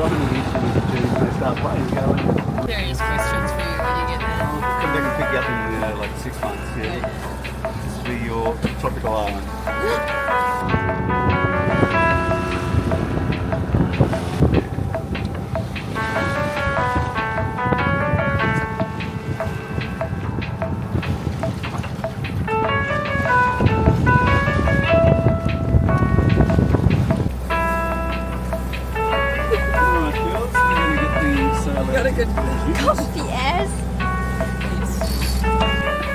got any issue with the Jews when they start playing going? Serious questions for you when you get there. I'll come back and pick you up in like 6 months. Yeah. This will be your tropical island. Got a good Coffee ass.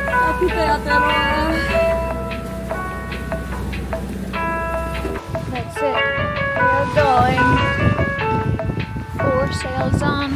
Happy birthday. That's it. We're going. 4 sails on.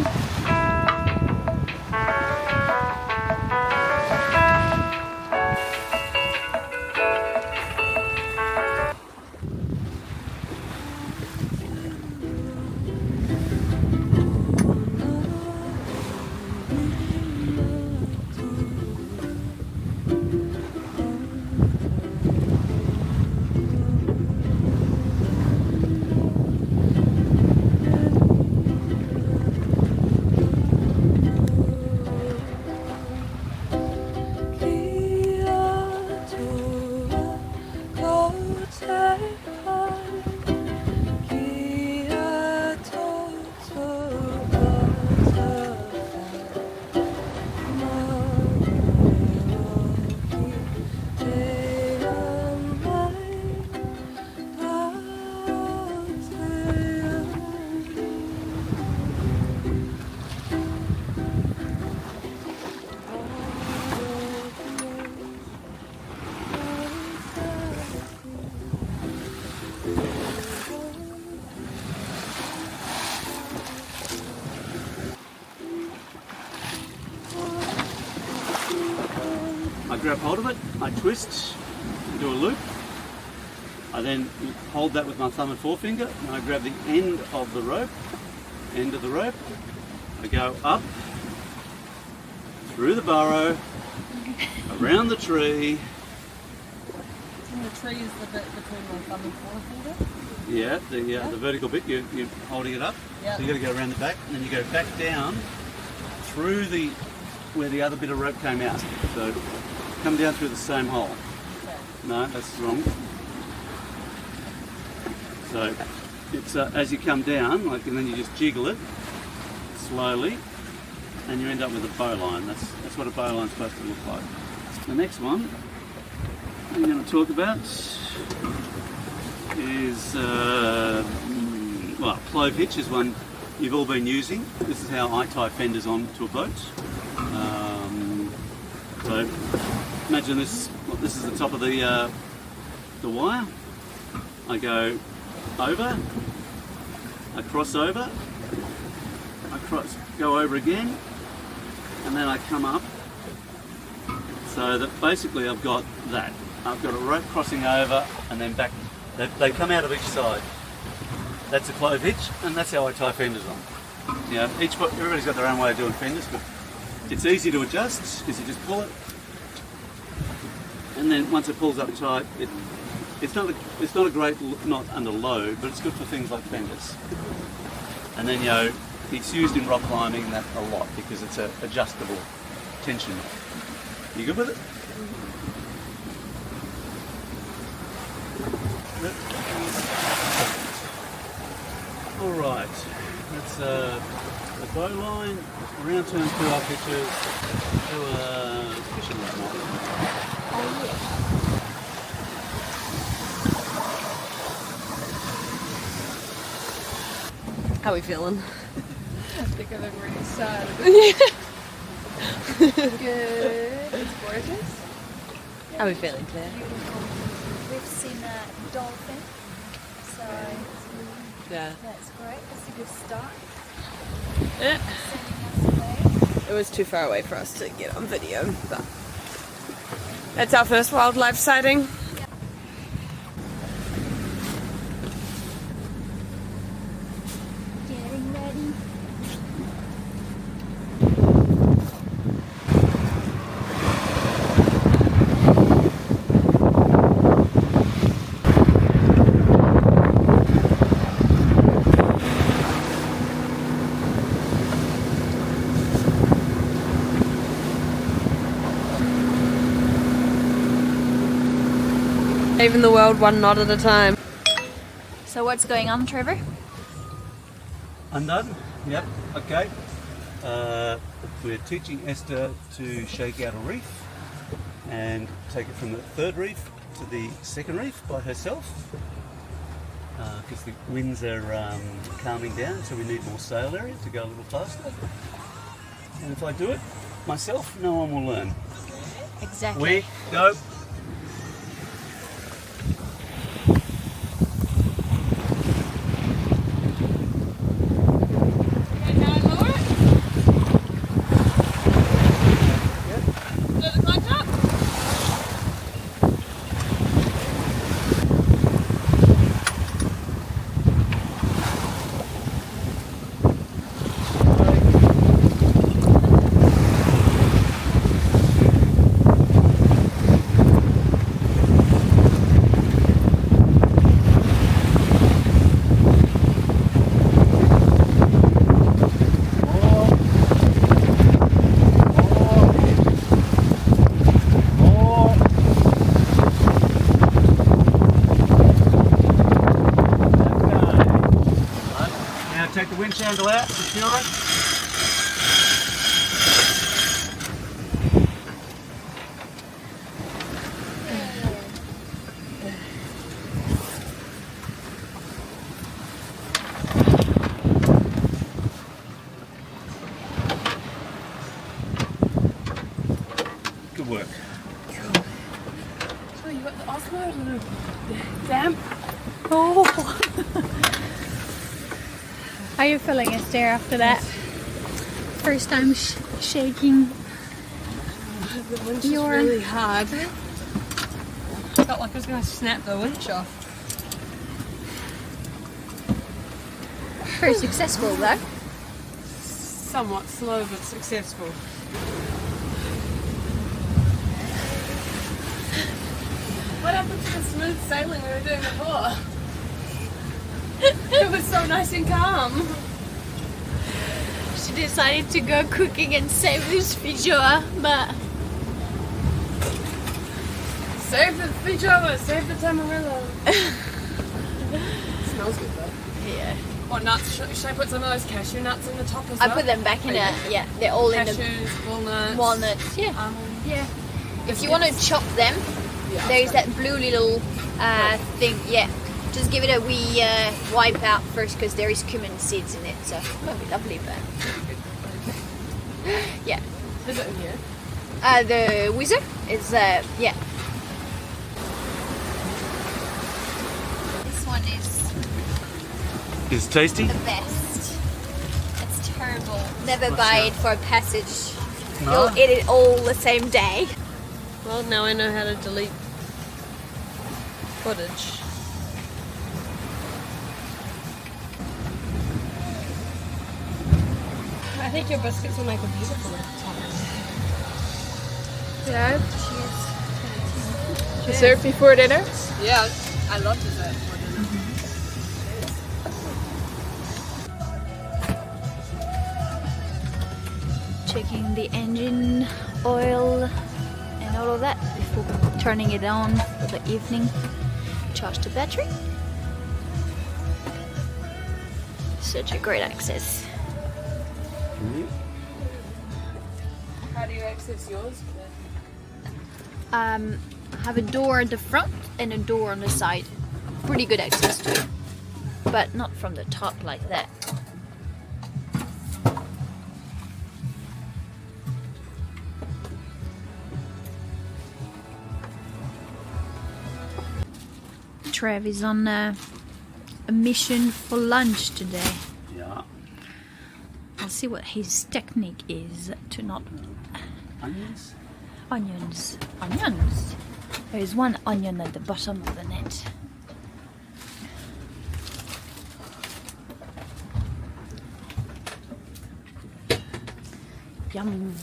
I grab hold of it, I twist, do a loop. I then hold that with my thumb and forefinger, and I grab the end of the rope. I go up, through the burrow, around the tree. And the tree is the bit between my thumb and forefinger? Yeah, the vertical bit, you're holding it up. Yep. So you got to go around the back, and then you go back down through where the other bit of rope came out. So come down through the same hole. Okay. No, that's wrong. So it's as you come down, and then you just jiggle it slowly, and you end up with a bowline. That's what a bowline's supposed to look like. The next one I'm going to talk about is clove hitch is one you've all been using. This is how I tie fenders onto a boat. So imagine this. This is the top of the wire. I go over. I cross over. Go over again, and then I come up. So that basically I've got that. I've got a rope crossing over, and then back. They come out of each side. That's a clove hitch, and that's how I tie fenders on. You know, everybody's got their own way of doing fenders, but it's easy to adjust because you just pull it, and then once it pulls up tight, it's not a great knot under load, but it's good for things like fenders. And then it's used in rock climbing that a lot because it's an adjustable tension. You good with it? All right, that's the bow line, round turn pull-up hitches, fishing rod knot. How are we feeling? I think I'm really sad. Good. It's gorgeous. How are we feeling, Claire? We've seen a dolphin, so Yeah. that's great. That's a good start. Yeah. Sending us away. It was too far away for us to get on video, but that's our first wildlife sighting. Getting ready. Saving the world one knot at a time. So what's going on, Trevor? Undone? Yep, okay. We're teaching Esther to shake out a reef and take it from the third reef to the second reef by herself because the winds are calming down, so we need more sail area to go a little faster. And if I do it myself, no one will learn. Exactly. We go. Take the wind channel out, secure it. Good work. So you got the Osmo damp. Oh. How are you feeling, Esther, after that? First time shaking. The winch is really hard. Felt like I was going to snap the winch off. Very successful though. Somewhat slow but successful. What happened to the smooth sailing we were doing before? It was so nice and calm. She decided to go cooking and save this feijoa, but Save the feijoa, save the tamarillo. Smells good though. yeah. What nuts? Should I put some of those cashew nuts in the top as I well? put them back in a, yeah, they're all in the Cashews, walnuts. walnuts. Yeah. Almonds. Yeah. If you want to chop them, Yeah. there's that blue little thing, yeah. Just give it a wee wipe out first because there is cumin seeds in it, so it'll be lovely, but yeah. Is it in here? The wizard is, yeah. This one is Is it tasty? the best. It's terrible. Never buy it for a passage. No. You'll eat it all the same day. Well, now I know how to delete footage. I think your biscuits will make a beautiful top. Yeah. Dessert before dinner? Yeah, I love dessert before dinner. Checking the engine oil and all of that before turning it on for the evening. Charge the battery. Such a great access. How do you access yours? Have a door at the front and a door on the side. Pretty good access to it, but not from the top like that. Trev is on a mission for lunch today. Yeah. I'll see what his technique is to not... Onions? Onions. Onions. There is one onion at the bottom of the net. Yum.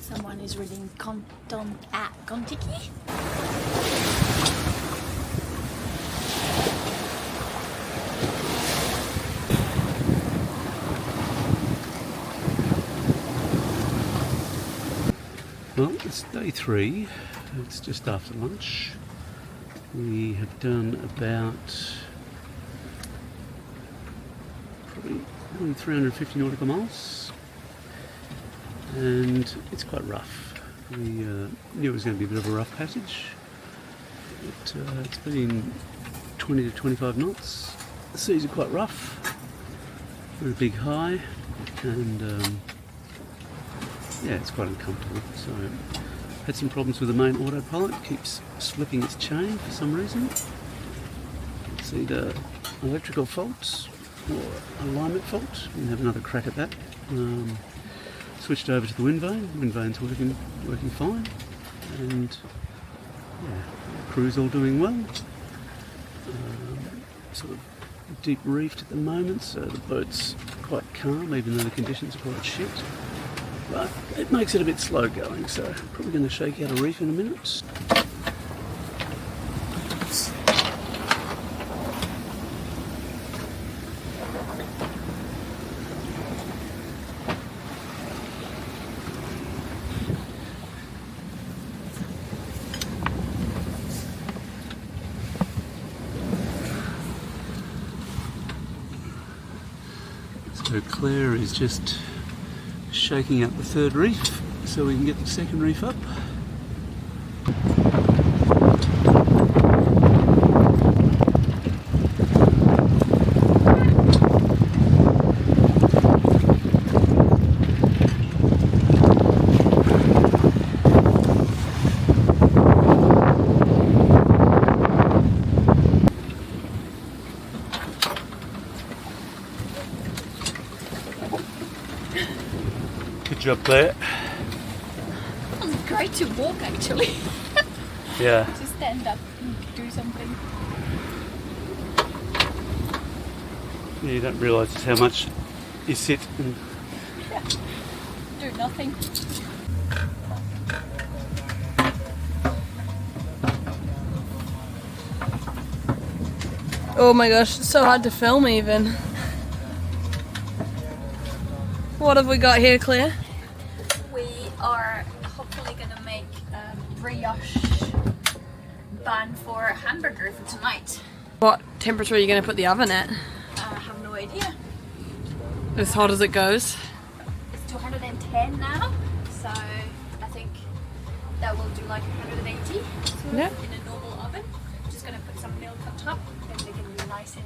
Someone is reading Kontiki. Well, it's day 3. It's just after lunch. We have done about probably 350 nautical miles, and it's quite rough. We knew it was going to be a bit of a rough passage. It's been 20 to 25 knots. The seas are quite rough. We're a big high, and yeah, it's quite uncomfortable. So, had some problems with the main autopilot. It keeps slipping its chain for some reason. It's either electrical faults or alignment fault. We can have another crack at that. Switched over to the wind vane. Wind vane's working fine, and yeah, the crew's all doing well. Sort of deep reefed at the moment, so the boat's quite calm, even though the conditions are quite shit. But it makes it a bit slow going, so probably going to shake out a reef in a minute. So Claire is just shaking out the third reef so we can get the second reef up. Good job, Claire. It was great to walk actually. Yeah. To stand up and do something. Yeah, you don't realise just how much you sit and Yeah. Do nothing. Oh my gosh, it's so hard to film even. What have we got here, Claire? We are hopefully gonna make a brioche bun for a hamburger for tonight. What temperature are you going to put the oven at? I have no idea. As hot as it goes. It's 210 now, so I think that will do like 180 sort of Yeah. in a normal oven. Just gonna put some milk on top and they can be nice and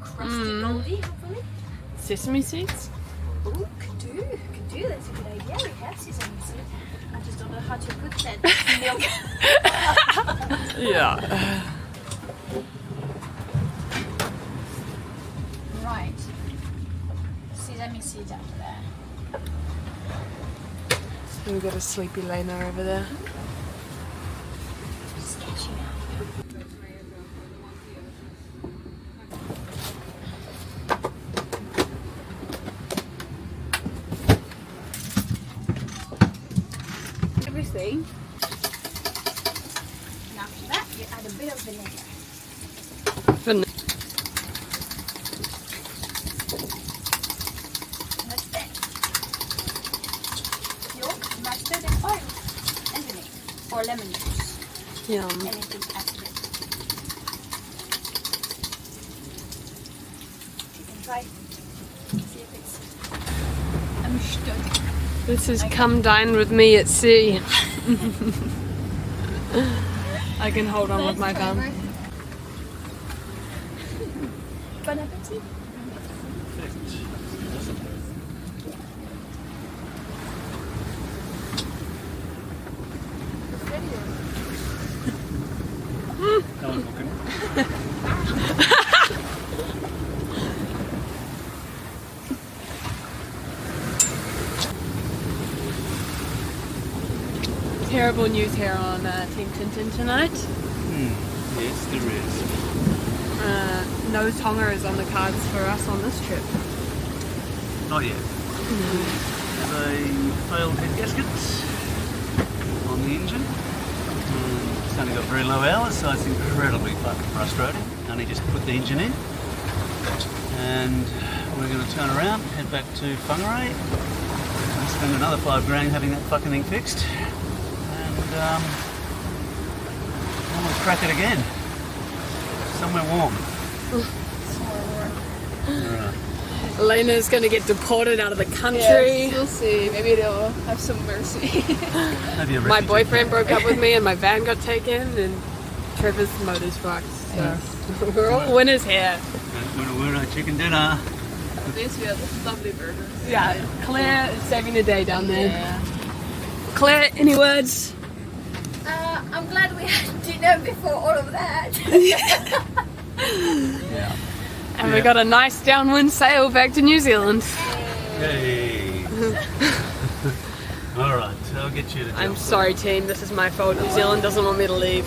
crusty goldy, hopefully. Sesame seeds? Ooh, could do, that's a good idea. We have sesame seed. I just don't know how to put that milk. Yeah. Right. Sesame seeds after that. We've got a sleepy Lena over there. Sketchy. Everything. And after that, you add a bit of vinegar. And that's it. Yolk, mustard, and oil, and vinegar, or lemon juice. Yum. Anything after it. You can try. See if it's understood. This is come dine with me at sea. I can hold on with my thumb. Bon appetit. no one's looking. Terrible news here on Team Tintin tonight. Yes, there is. No Tonga is on the cards for us on this trip. Not yet. They failed head gaskets on the engine. It's only got very low hours, so it's incredibly fucking frustrating. Only just put the engine in, and we're going to turn around, head back to Whangerei, and spend another $5 grand having that fucking thing fixed. we'll crack it again. Somewhere warm. Alright. Elena's going to get deported out of the country. Yes, we'll see. Maybe they'll have some mercy. Maybe a My refugee boyfriend camp. broke up with me and my van got taken and Trevor's motor's fucked. So we're all winners here. Whangerei chicken dinner. At least we have lovely burgers. Yeah, Claire is saving the day down there. Yeah. Claire, any words? I'm glad we had dinner before all of that. Yeah. And we got a nice downwind sail back to New Zealand. Hey. Alright, I'll get you to I'm sorry team, this is my fault. New Zealand doesn't want me to leave.